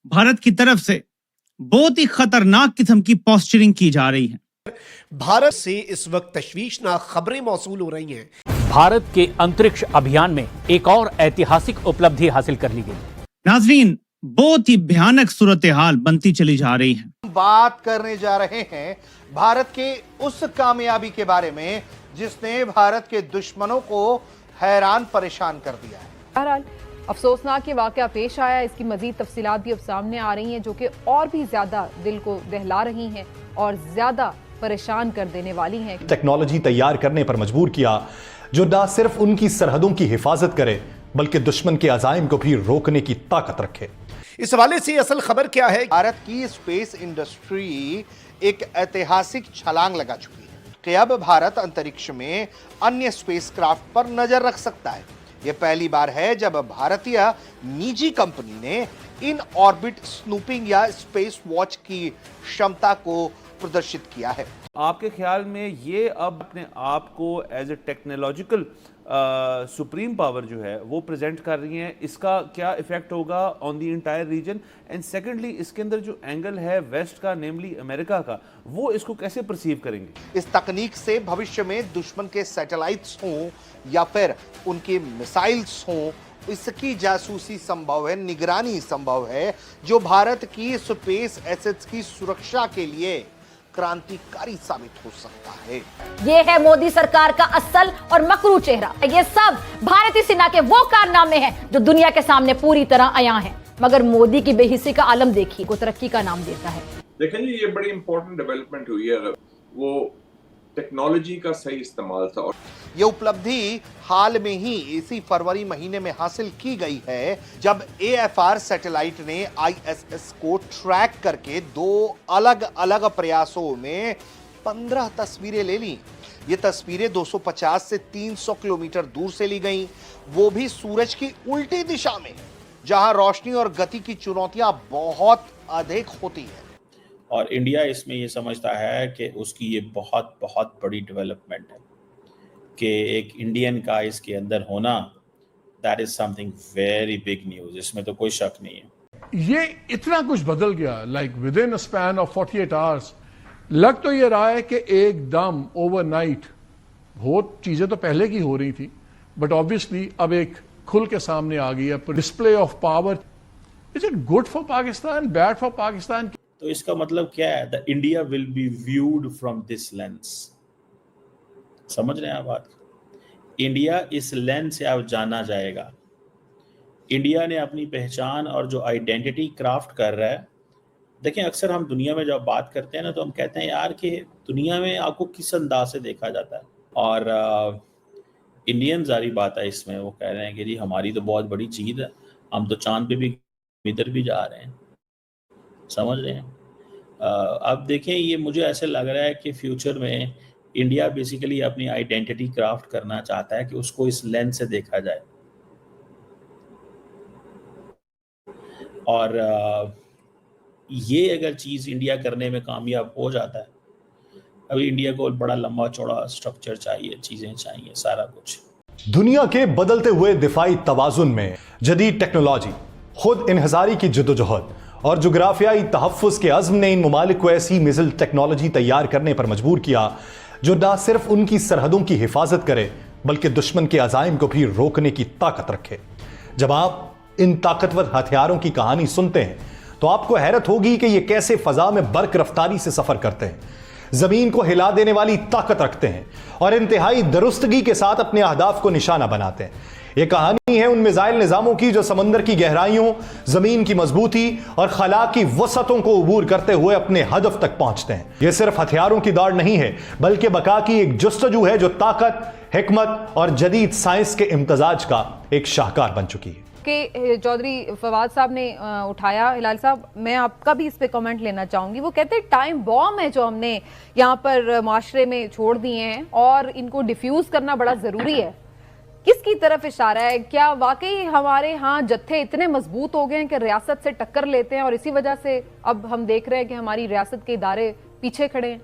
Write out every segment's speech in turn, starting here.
भारत की तरफ से बहुत ही खतरनाक किस्म की पोस्चरिंग की जा रही है। भारत से इस वक्त तशवीशनाक खबरें मौसूल हो रही हैं। भारत के अंतरिक्ष अभियान में एक और ऐतिहासिक उपलब्धि हासिल कर ली गई। नाजरीन, बहुत ही भयानक सूरत हाल बनती चली जा रही है। बात करने जा रहे हैं भारत के उस कामयाबी के बारे में जिसने भारत के दुश्मनों को हैरान परेशान कर दिया है। बहरहाल अफसोसनाक ये वाकया पेश आया, इसकी मजीद तफसीलात भी अब सामने आ रही हैं जो कि और भी ज्यादा दिल को दहला रही हैं और ज्यादा परेशान कर देने वाली हैं। टेक्नोलॉजी तैयार करने पर मजबूर किया जो न सिर्फ उनकी सरहदों की हिफाजत करे बल्कि दुश्मन के अजाइम को भी रोकने की ताकत रखे। इस हवाले से असल खबर क्या है? भारत की स्पेस इंडस्ट्री एक ऐतिहासिक छलांग लगा चुकी है कि अब भारत अंतरिक्ष में अन्य स्पेसक्राफ्ट पर नजर रख सकता है। यह पहली बार है जब भारतीय निजी कंपनी ने इन ऑर्बिट स्नूपिंग या स्पेस वॉच की क्षमता को प्रदर्शित किया है। आपके ख्याल में ये अब अपने आप को as a technological supreme power जो है वो प्रेजेंट कर रही हैं, इसका क्या इफेक्ट होगा on the entire region? And secondly, इसके अंदर जो एंगल है वेस्ट का, नेमली अमेरिका का, वो इसको कैसे परसीव करेंगे? इस तकनीक से भविष्य में दुश्मन के सैटेलाइट्स हों या फिर उनके मिसाइल्स हों, इसकी जासूसी संभव है, निगरानी संभव है, जो भारत की स्पेस एसेट्स की सुरक्षा के लिए क्रांतिकारी साबित हो सकता है। ये है मोदी सरकार का असल और मकरू चेहरा। ये सब भारतीय सेना के वो कारनामे हैं जो दुनिया के सामने पूरी तरह आया हैं। मगर मोदी की बेहिसी का आलम देखिए, को तरक्की का नाम देता है। देखें जी, ये बड़ी इंपॉर्टेंट डेवलपमेंट हुई है। वो टेक्नोलॉजी का सही इस्तेमाल था। ये उपलब्धि हाल में ही इसी फरवरी महीने में हासिल की गई है जब AFR सैटेलाइट ने ISS को ट्रैक करके 2 अलग अलग प्रयासों में 15 तस्वीरें ले ली। ये तस्वीरें 250 से 300 किलोमीटर दूर से ली गई, वो भी सूरज की उल्टी दिशा में, जहां रोशनी और गति की चुनौतियां बहुत अधिक होती है। और इंडिया इसमें ये समझता है कि उसकी ये बहुत बहुत बड़ी डेवलपमेंट है कि एक इंडियन का इसके अंदर होना, that is something very big news. इसमें तो कोई शक नहीं है। ये इतना कुछ बदल गया, like with in a span of 48 hours. लग तो ये रहा है कि एकदम ओवरनाइट बहुत चीजें तो पहले की हो रही थी, बट ऑब्वियसली अब एक खुल के सामने आ गई है display of power. Is it good for Pakistan, bad for Pakistan? तो इसका मतलब क्या है? The India will be viewed from this lens. समझ रहे हैं आप बात? इंडिया इस लेंस से अब जाना जाएगा। इंडिया ने अपनी पहचान और जो आइडेंटिटी क्राफ्ट कर रहा है, देखें अक्सर हम दुनिया में जब बात करते हैं ना तो हम कहते हैं यार कि दुनिया में आपको किस अंदाज से देखा जाता है। और इंडियन जारी बात है इसमें, वो कह रहे हैं कि जी हमारी तो बहुत बड़ी चीज़ है, हम तो चांद पे भी इधर भी जा रहे हैं। समझ रहे हैं? अब देखें, ये मुझे ऐसे लग रहा है कि फ्यूचर में इंडिया बेसिकली अपनी आइडेंटिटी क्राफ्ट करना चाहता है कि उसको इस लेंस से देखा जाए। और ये अगर चीज़ इंडिया करने में कामयाब हो जाता है, अभी इंडिया को बड़ा लंबा चौड़ा स्ट्रक्चर चाहिए, चीज़ें चाहिए, सारा कुछ। दुनिया के बदलते हुए दिफाई तवाजुन में जदीद टेक्नोलॉजी, खुद इन्हसारी की जद्दोजहद और जुग्राफियाई तहफ़्फ़ुज़ के अज़्म ने इन ममालिक को ऐसी मिसाइल टेक्नोलॉजी तैयार करने पर मजबूर किया जो न सिर्फ उनकी सरहदों की हिफाजत करे बल्कि दुश्मन के अजाइम को भी रोकने की ताकत रखे। जब आप इन ताकतवर हथियारों की कहानी सुनते हैं तो आपको हैरत होगी कि ये कैसे फ़ज़ा में बर्क रफ्तारी से सफ़र करते हैं, ज़मीन को हिला देने वाली ताकत रखते हैं और इंतहाई दुरुस्तगी के साथ अपने अहदाफ को निशाना बनाते हैं। ये कहानी है उन मिसाइल निज़ामों की जो समंदर की गहराइयों, ज़मीन की मजबूती और खला की वसतों को अबूर करते हुए अपने हदफ तक पहुंचते हैं। ये सिर्फ हथियारों की दौड़ नहीं है बल्कि बका की एक जुस्तजू है जो ताकत, हिकमत और जदीद साइंस के इम्तजाज का एक शाहकार बन चुकी है। कि चौधरी फवाद साहब ने उठाया, हिलाल साहब मैं आपका भी इस पे कमेंट लेना चाहूँगी। वो कहते हैं टाइम बॉम्ब है जो हमने यहाँ पर माशरे में छोड़ दिए हैं और इनको डिफ्यूज़ करना बड़ा ज़रूरी है। किसकी तरफ इशारा है? क्या वाकई हमारे यहाँ जत्थे इतने मजबूत हो गए हैं कि रियासत से टक्कर लेते हैं और इसी वजह से अब हम देख रहे हैं कि हमारी रियासत के इदारे पीछे खड़े हैं?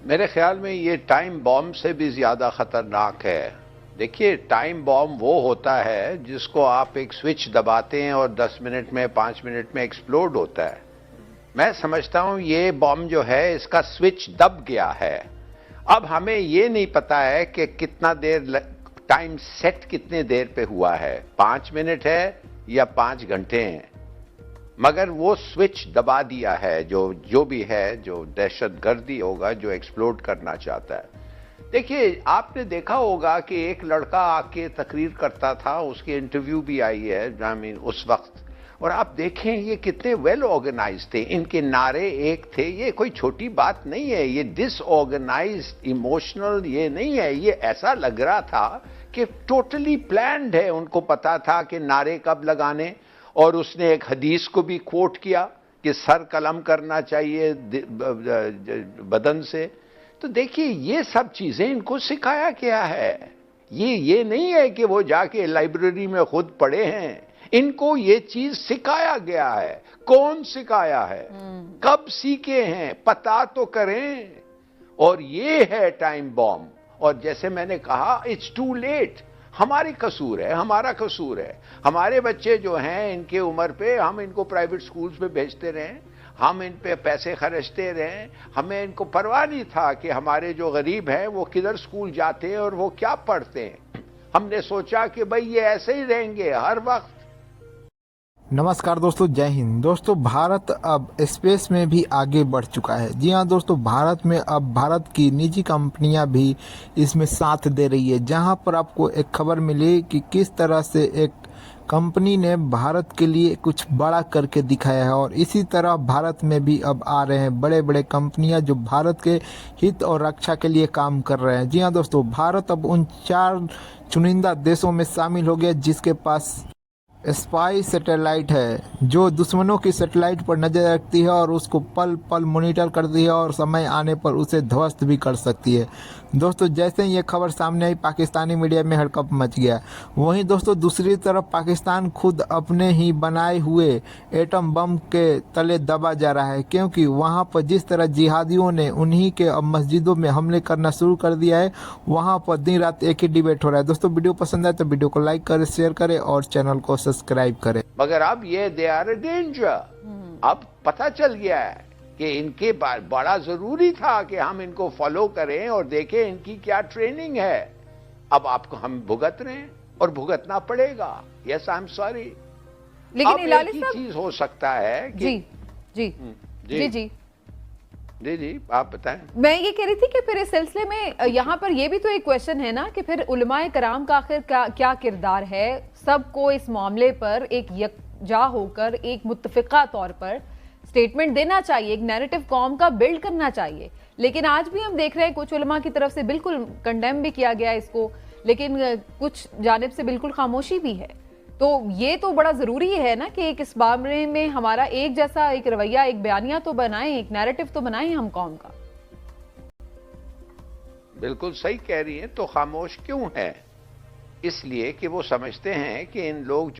मेरे ख्याल में ये टाइम बॉम्ब से भी ज्यादा खतरनाक है देखिए, टाइम बॉम्ब वो होता है जिसको आप एक स्विच दबाते हैं और 10 मिनट में 5 मिनट में एक्सप्लोड होता है। मैं समझता हूं ये बॉम्ब जो है इसका स्विच दब गया है। अब हमें ये नहीं पता है कि कितना देर टाइम सेट कितने देर पे हुआ है, 5 मिनट है या 5 घंटे हैं, मगर वो स्विच दबा दिया है जो भी है, जो दहशतगर्दी होगा जो एक्सप्लोड करना चाहता है। देखिए, आपने देखा होगा कि एक लड़का आके तकरीर करता था, उसकी इंटरव्यू भी आई है उस वक्त, और आप देखें ये कितने वेल ऑर्गेनाइज थे, इनके नारे एक थे। ये कोई छोटी बात नहीं है, ये डिसऑर्गेनाइज्ड इमोशनल ये नहीं है, ये ऐसा लग रहा था कि टोटली प्लान्ड है। उनको पता था कि नारे कब लगाने, और उसने एक हदीस को भी कोट किया कि सर कलम करना चाहिए बदन से। तो देखिए, ये सब चीजें इनको सिखाया गया है। ये नहीं है कि वो जाके लाइब्रेरी में खुद पढ़े हैं, इनको ये चीज सिखाया गया है। कौन सिखाया है, कब सीखे हैं, पता तो करें। और ये है टाइम बॉम्ब। और जैसे मैंने कहा, इट्स टू लेट। हमारी कसूर है, हमारा कसूर है। हमारे बच्चे जो हैं इनके उम्र पे हम इनको प्राइवेट स्कूल्स में भेजते रहे, हम इन पे पैसे खर्चते रहे, हमें इनको परवाह नहीं था कि हमारे जो गरीब हैं वो किधर स्कूल जाते हैं और वो क्या पढ़ते हैं। हमने सोचा कि भाई ये ऐसे ही रहेंगे हर वक्त। नमस्कार दोस्तों, जय हिंद। दोस्तों, भारत अब स्पेस में भी आगे बढ़ चुका है। जी हाँ दोस्तों, भारत में अब भारत की निजी कंपनियां भी इसमें साथ दे रही है। जहां पर आपको एक खबर मिली कि किस तरह से एक कंपनी ने भारत के लिए कुछ बड़ा करके दिखाया है, और इसी तरह भारत में भी अब आ रहे हैं बड़े बड़े कंपनियां जो भारत के हित और रक्षा के लिए काम कर रहे हैं। जी हाँ दोस्तों, भारत अब उन 4 चुनिंदा देशों में शामिल हो गया जिसके पास स्पाई सैटेलाइट है, जो दुश्मनों की सैटेलाइट पर नजर रखती है और उसको पल पल मॉनिटर करती है और समय आने पर उसे ध्वस्त भी कर सकती है। दोस्तों, जैसे ही ये खबर सामने आई, पाकिस्तानी मीडिया में हड़कंप मच गया। वहीं दोस्तों, दूसरी तरफ पाकिस्तान खुद अपने ही बनाए हुए एटम बम के तले दबा जा रहा है, क्योंकि वहां पर जिस तरह जिहादियों ने उन्हीं के अब मस्जिदों में हमले करना शुरू कर दिया है, वहां पर दिन रात एक ही डिबेट हो रहा है। दोस्तों, वीडियो पसंद आए तो वीडियो को लाइक करें, शेयर करें और चैनल को सब्सक्राइब करें। मगर अब ये दे आर ए डेंजर। अब पता चल गया है कि इनके बड़ा जरूरी था कि हम इनको फॉलो करें और देखें इनकी क्या ट्रेनिंग है। अब आपको हम भुगत रहे हैं और भुगतना पड़ेगा। Yes, I am sorry. लेकिन एक ही चीज हो सकता है कि जी जी जी जी जी जी आप बताएं। मैं ये कह रही थी कि फिर इस सिलसिले में यहाँ पर ये भी तो एक क्वेश्चन है ना कि फिर उलमाए कराम का आखिर क्या किरदार है। सबको इस मामले पर एक यकजा होकर एक मुत्तफिका तौर पर स्टेटमेंट देना चाहिए, एक नैरेटिव कौम का बिल्ड करना चाहिए। लेकिन आज भी हम देख रहे हैं कुछ उलमा की तरफ से बिल्कुल कंडेम भी किया गया इसको, लेकिन कुछ जानिब से बिल्कुल खामोशी भी है। तो ये तो बड़ा जरूरी है ना कि एक इस बारे में हमारा एक जैसा एक रवैया, एक बयानिया तो बनाएं, एक नैरेटिव तो बनाएं हम कौम का। बिल्कुल सही कह रही हैं। तो खामोश क्यों है? इसलिए कि वो समझते हैं कि इन लोग